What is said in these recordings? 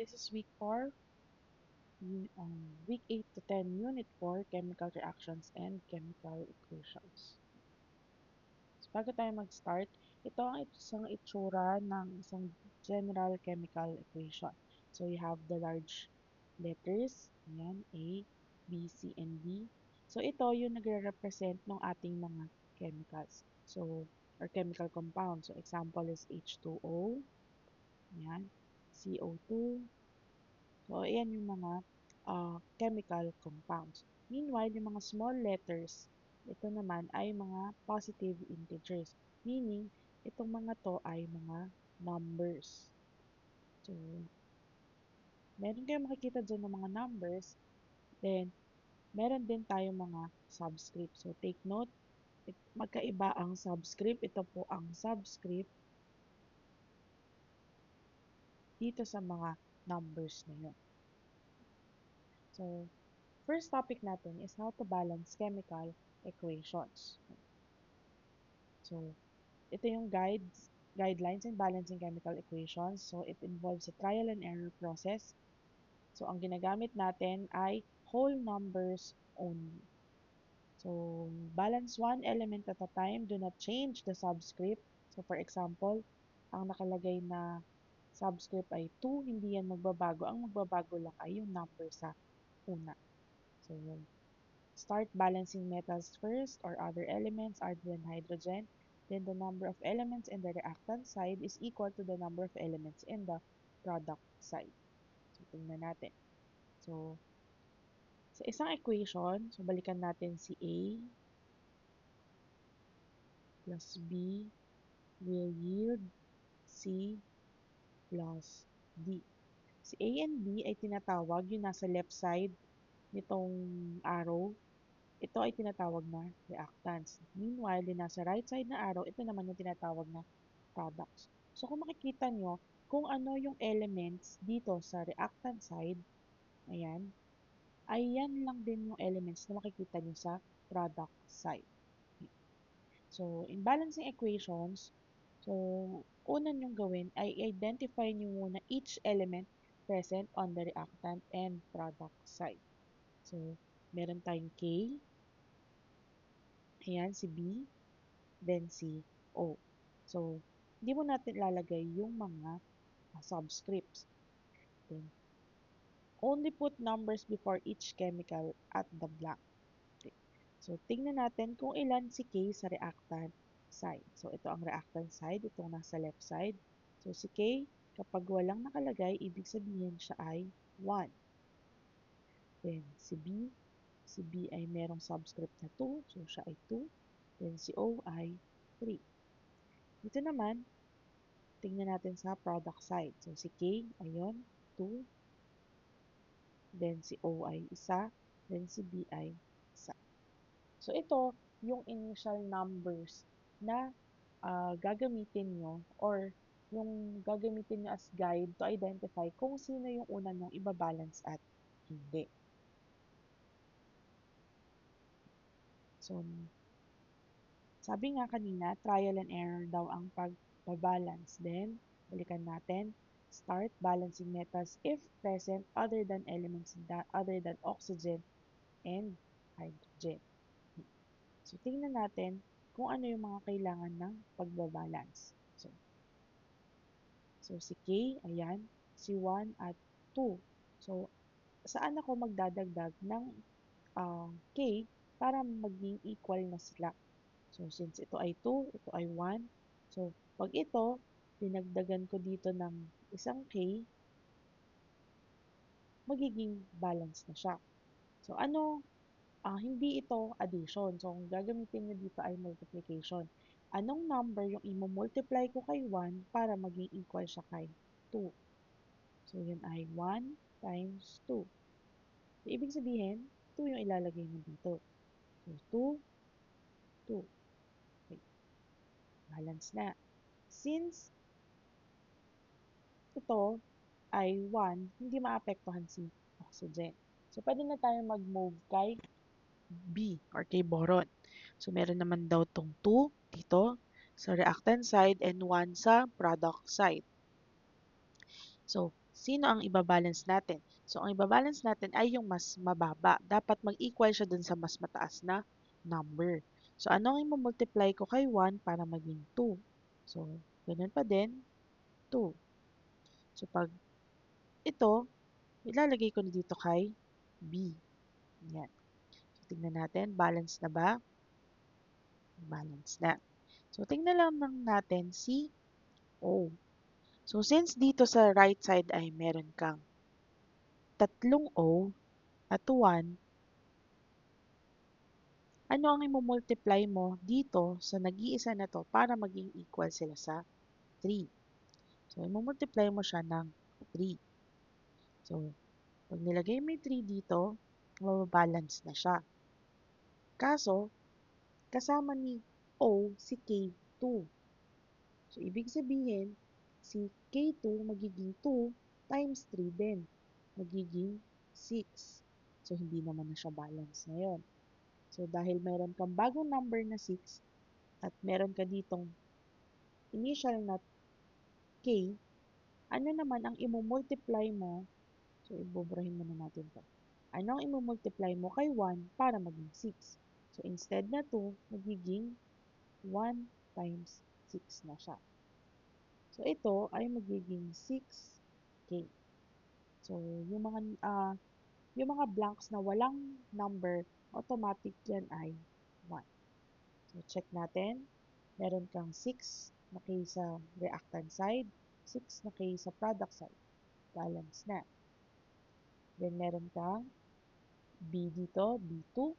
This is week 4, week 8 to 10, unit 4, chemical reactions and chemical equations. So, bago tayo mag-start, ito ang isang itsura ng isang general chemical equation. So, you have the large letters, ayan, A, B, C, and D. So, ito yung nagre-represent ng ating mga chemicals. So, or chemical compounds. So, example is H2O, ayan, CO2. So, ayan yung mga chemical compounds. Meanwhile, yung mga small letters, ito naman ay mga positive integers. Meaning, itong mga to ay mga numbers. So, meron kayong makikita dyan ng mga numbers. Then, meron din tayong mga subscript. So, take note, magkaiba ang subscript. Ito po ang subscript dito sa mga numbers na yun. So, first topic natin is how to balance chemical equations. So, ito yung guidelines in balancing chemical equations. So, it involves a trial and error process. So, ang ginagamit natin ay whole numbers only. So, balance one element at a time. Do not change the subscript. So, for example, ang nakalagay na subscript ay 2, hindi yan magbabago. Ang magbabago lang ay yung number sa una. So, start balancing metals first or other elements other than hydrogen. Then the number of elements in the reactant side is equal to the number of elements in the product side. So, tingnan natin. So, sa isang equation, so balikan natin si A plus B will yield C plus D. Si A and B ay tinatawag yung nasa left side nitong arrow. Ito ay tinatawag na reactants. Meanwhile, yung nasa right side na arrow, ito naman yung tinatawag na products. So, kung makikita nyo, kung ano yung elements dito sa reactant side, ayan, ay yan lang din yung elements na makikita nyo sa product side. So, in balancing equations, so, una nyong gawin ay identify nyo muna each element present on the reactant and product side. So, meron tayong K, ayan, si B, then si O. So, hindi mo natin lalagay yung mga subscripts. Then, only put numbers before each chemical at the blank. Okay. So, tingnan natin kung ilan si K sa reactant side. So, ito ang reactant side, itong nasa left side. So, si K, kapag walang nakalagay, ibig sabihin siya ay 1. Then, si B ay merong subscript na 2, so siya ay 2. Then, si O ay 3. Dito naman, tingnan natin sa product side. So, si K, ayun, 2. Then, si O ay 1. Then, si B ay 1. So, ito, yung initial numbers na gagamitin nyo or yung gagamitin nyo as guide to identify kung sino yung una nyong ibabalance at hindi. So, sabi nga kanina, trial and error daw ang pagbabalance. Then, balikan natin. Start balancing metals if present other than elements other than oxygen and hydrogen. So, tingnan natin kung ano yung mga kailangan ng pagbabalance. So si K, ayan, si 1 at 2. So, saan ako magdadagdag ng K para maging equal na sila? So, since ito ay 2, ito ay 1. So, pag ito, dinagdagan ko dito ng isang K, magiging balance na siya. So, hindi ito addition. So, kung gagamitin nyo dito ay multiplication. Anong number yung i-multiply ko kay 1 para maging equal siya kay 2? So, yun ay 1 times 2. So, ibig sabihin, 2 yung ilalagay mo dito. So, 2, 2. Okay. Balance na. Since ito ay 1, hindi maapektuhan si oxygen. So, pwede na tayo mag-move kay B or kay boron. So, meron naman daw tong 2 dito sa reactant side and 1 sa product side. So, Sino ang ibabalance natin? So, ang ibabalance natin ay yung mas mababa. Dapat mag-equal siya dun sa mas mataas na number. So, ano ang i-multiply ko kay 1 para maging 2? So, ganun pa din, 2. So, pag ito, ilalagay ko na dito kay B. Yan. So, tingnan natin, balance na ba? Balance na. So, tingnan lang natin si O. So, since dito sa right side ay meron kang tatlong O at 1, ano ang i-multiply mo dito sa nag-iisa na to para maging equal sila sa 3? So, i-multiply mo siya ng 3. So, pag nilagay mo yung 3 dito, mababalance na siya. Kaso, kasama ni O si K2. So, ibig sabihin, si K2 magiging 2 times 3 din. Magiging 6. So, hindi naman na siya balance ngayon. So, dahil meron kang bagong number na 6 at meron ka ditong initial na K, ano naman ang imumultiply mo? So, ibuburahin muna natin to. Ano ang imumultiply mo kay 1 para maging 6? So, instead na 2, magiging 1 times 6 na siya. So, ito ay magiging 6K. So, yung mga blanks na walang number, automatic yan ay 1. So, check natin. Meron kang 6 na K sa reactant side, 6 na K sa product side. Balance na. Then, meron kang B dito, B2.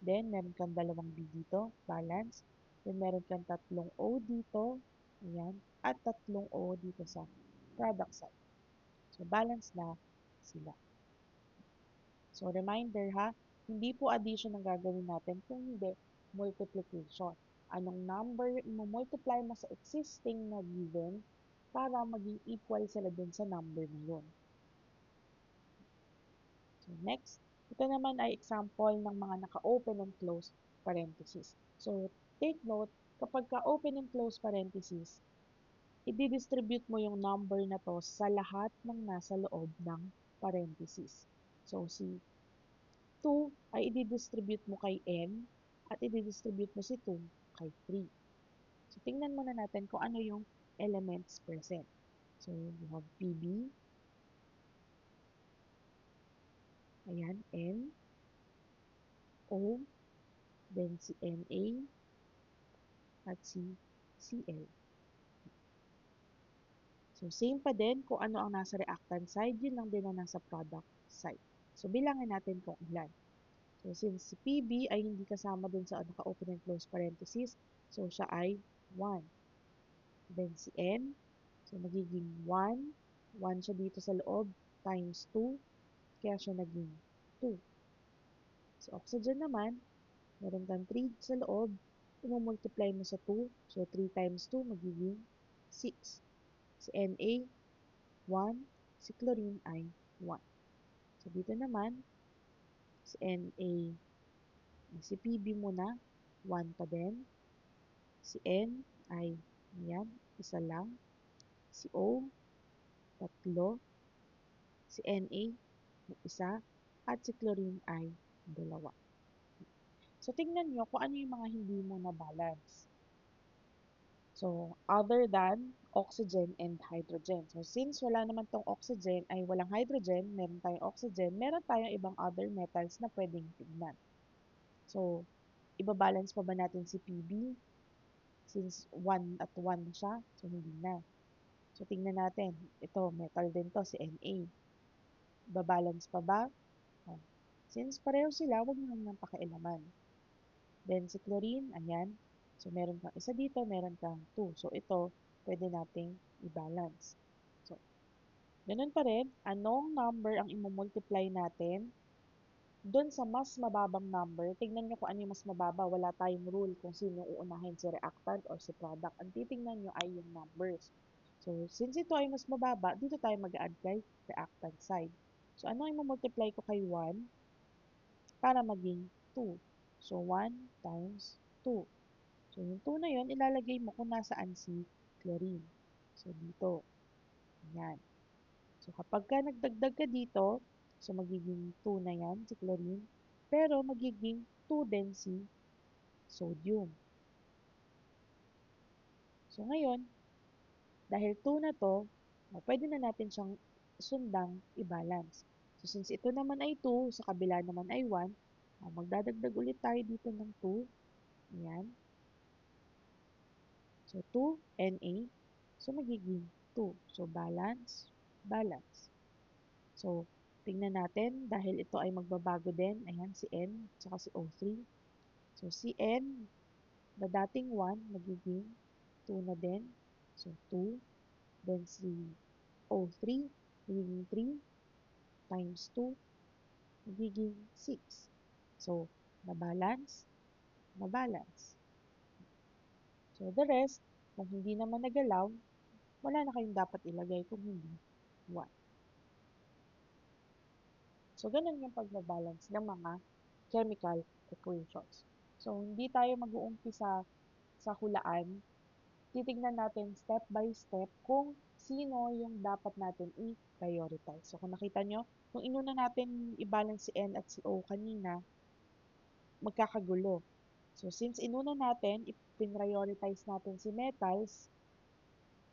Then, meron kang dalawang B dito, balance. Then, meron kang tatlong O dito, ayan, at tatlong O dito sa product side. So, balance na sila. So, reminder ha, hindi po addition ang gagawin natin kung hindi multiplication. Anong number mo-multiply mo sa existing na given para maging equal sila dun sa number na yun. So, next, ito naman ay example ng mga naka-open and close parenthesis. So, take note, kapag ka-open and close parenthesis, i-distribute mo yung number na to sa lahat ng nasa loob ng parenthesis. So, si 2 ay i-distribute mo kay n at i-distribute mo si 2 kay 3. So, tingnan muna natin kung ano yung elements present. So, you have PB, ayan, N, O, then si NA, at si CL. So, same pa din kung ano ang nasa reactant side, yun lang din ang nasa product side. So, bilangin natin kung ilan. So, since si PB ay hindi kasama dun sa naka-open and close parenthesis, so siya ay 1. Then si N, so magiging 1. 1 siya dito sa loob, times 2, kaya siya naging 2. So, oxygen naman, meron kang 3 sa loob, i-multiply mo sa 2, so 3 times 2 magiging 6. Si Na, 1. Si chlorine ay 1. So, dito naman, si Na, si Pb muna, 1 pa din. Si N ay, ayan, isa lang. Si O, tatlo. Si Na, isa. At si chlorine ay dalawa. So, tingnan nyo kung ano yung mga hindi mo na balance. So, other than oxygen and hydrogen. So, since wala naman tong oxygen ay walang hydrogen, meron tayong oxygen, meron tayong ibang other metals na pwedeng tignan. So, ibabalance pa ba natin si Pb? Since 1 at 1 na siya, so hindi na. So, tingnan natin. Ito, metal din to, si Na. Ibabalance pa ba? Oh. Since pareho sila, huwag nyo nang pakialaman. Then, si chlorine, ayan. So, meron kang isa dito, meron kang 2. So, ito, pwede nating i-balance. So, ganun pa rin, anong number ang imumultiply natin doon sa mas mababang number? Tingnan nyo kung ano yung mas mababa. Wala tayong rule kung sino uunahin, si reactant or si product. Ang titingnan nyo ay yung numbers. So, since ito ay mas mababa, dito tayo mag-add kay reactant side. So, ano ang imumultiply ko kay 1 para maging 2? So, 1 times 2. So, yung 2 na yun, ilalagay mo kung nasaan si chlorine. So, dito. Ayan. So, So, kapag ka nagdagdag ka dito, so magiging 2 na yan, si chlorine, pero magiging 2 din si sodium. So, ngayon, dahil 2 na to, pwede na natin siyang sundang i-balance. So, since ito naman ay 2, sa kabila naman ay 1, magdadagdag ulit tayo dito ng 2. Ayan. So, 2Na. So, magiging 2. So, balance, balance. So, tingnan natin, dahil ito ay magbabago din, ayan, si N, saka si O3. So, si N, na dating 1, magiging 2 na din. So, 2. Then, si O3, magiging 3 times 2, magiging 6. So, na-balance, na-balance. So, the rest, kung hindi naman nagalaw, wala na kayong dapat ilagay kung hindi 1. So, ganun yung pagbabalance ng mga chemical equations. So, hindi tayo mag-uumpisa sa hulaan. Titignan natin step by step kung sino yung dapat natin i-prioritize. So, kung nakita nyo, kung inuna natin i-balance si N at si O kanina, magkakagulo. So, since inuna natin, i-prioritize natin si metals,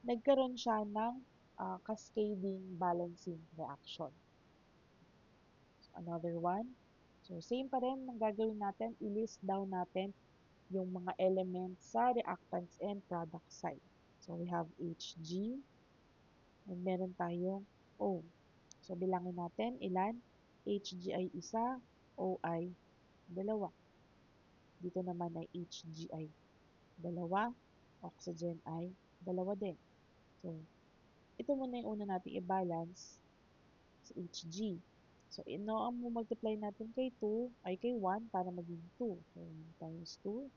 nagkaroon siya ng cascading balancing reaction. So, another one. So, same pa rin ang gagawin natin, i-list down natin yung mga elements sa reactants and product side. So, we have Hg, and meron tayong O. So, bilangin natin ilan? Hg ay isa, O ay dalawa. Dito naman ay Hg ay dalawa, oxygen ay dalawa din. So, ito muna yung una natin i-balance sa Hg. So, ang multiply natin kay 2 ay kay 1 para maging 2. So, 1 times 2.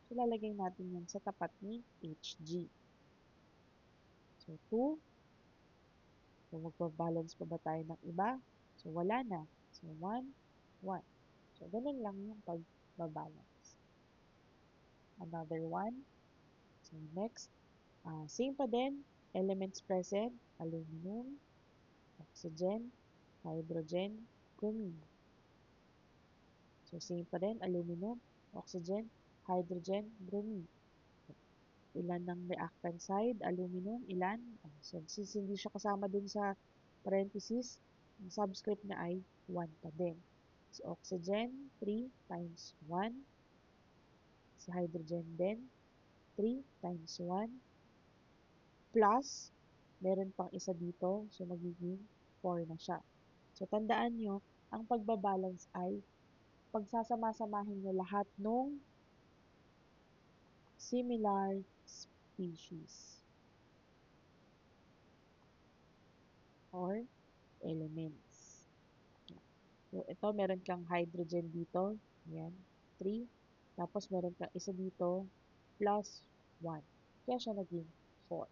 So, lalagay natin yan sa tapat ni Hg. So, 2. So, magpa-balance pa ba tayo ng iba? So, wala na. So, 1, 1. So, ganun lang yung pagbabalance. Another one. So, next. Same pa din. Elements present. Aluminum, oxygen, hydrogen, bromine. So, same pa din. Aluminum, oxygen, hydrogen, bromine. Ilan ng reactant side? Aluminum, ilan? So, since hindi siya kasama dun sa parenthesis, ang subscript na ay 1 pa din. Si oxygen, 3 times 1. Si hydrogen din, 3 times 1. Plus, meron pang isa dito, so magiging 4 na siya. So, tandaan nyo, ang pagbabalance ay pagsasama-samahin nyo lahat ng similar species or elements. So, ito, meron kang hydrogen dito. Ayan, 3. Tapos, meron kang isa dito, plus 1. Kaya siya naging 4.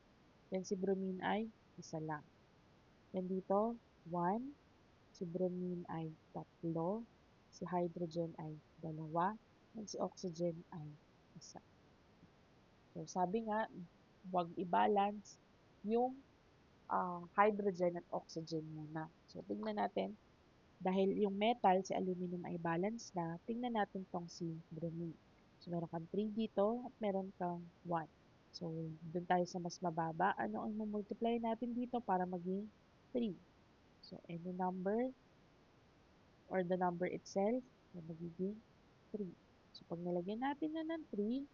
Then, si bromine ay isa lang. Then, dito, 1. Si bromine ay 3. Si hydrogen ay 2. And si oxygen ay isa. So, sabi nga, huwag i-balance yung hydrogen at oxygen muna. So, tingnan natin. Dahil yung metal, si aluminum ay balance na, tingnan natin tong si bromine. So, meron kang 3 dito at meron kang 1. So, dun tayo sa mas mababa. Ano ang multiply natin dito para maging 3? So, any number or the number itself, ay magiging 3. So, pag nilagyan natin na ng 3,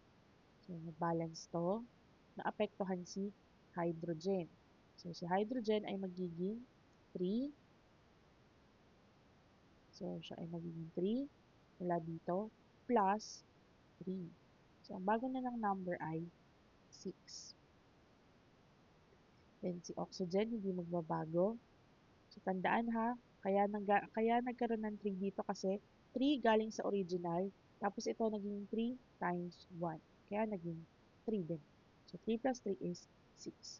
so, balance to, naapektuhan si hydrogen. So, si hydrogen ay magiging 3. So, siya ay magiging 3 mula dito plus 3. So, ang bago na ng number ay 6. Then, si oxygen, hindi magbabago. So, tandaan ha, kaya nagkaroon ng 3 dito kasi 3 galing sa original, tapos ito naging 3 times 1. Kaya naging 3 din. So, 3 plus 3 is 6.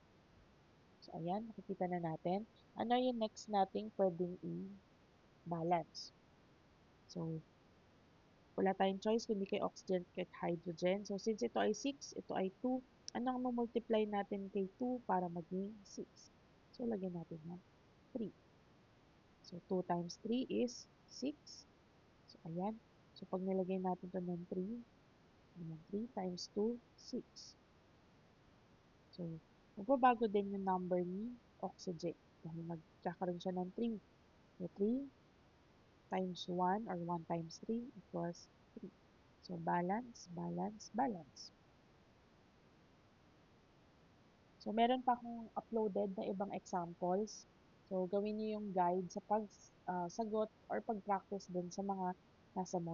So, ayan, nakikita na natin. Ano yung next nating pwedeng i-balance? So, wala tayong choice kundi kay oxygen at hydrogen. So, since ito ay 6, ito ay 2, ano ang multiply natin kay 2 para maging 6? So, lagyan natin yan. 3. So, 2 times 3 is 6. So, ayan. So, pag nilagay natin ito ng 3, 3 times 2, 6. So, magbabago din yung number ni oxygen dahil magkakaroon siya ng 3. So, 3 times 1 or 1 times 3 equals 3. So, balance, balance, balance. So, meron pa akong uploaded na ibang examples. So, gawin niyo yung guide sa pagsagot or pag-practice din sa mga nasa module.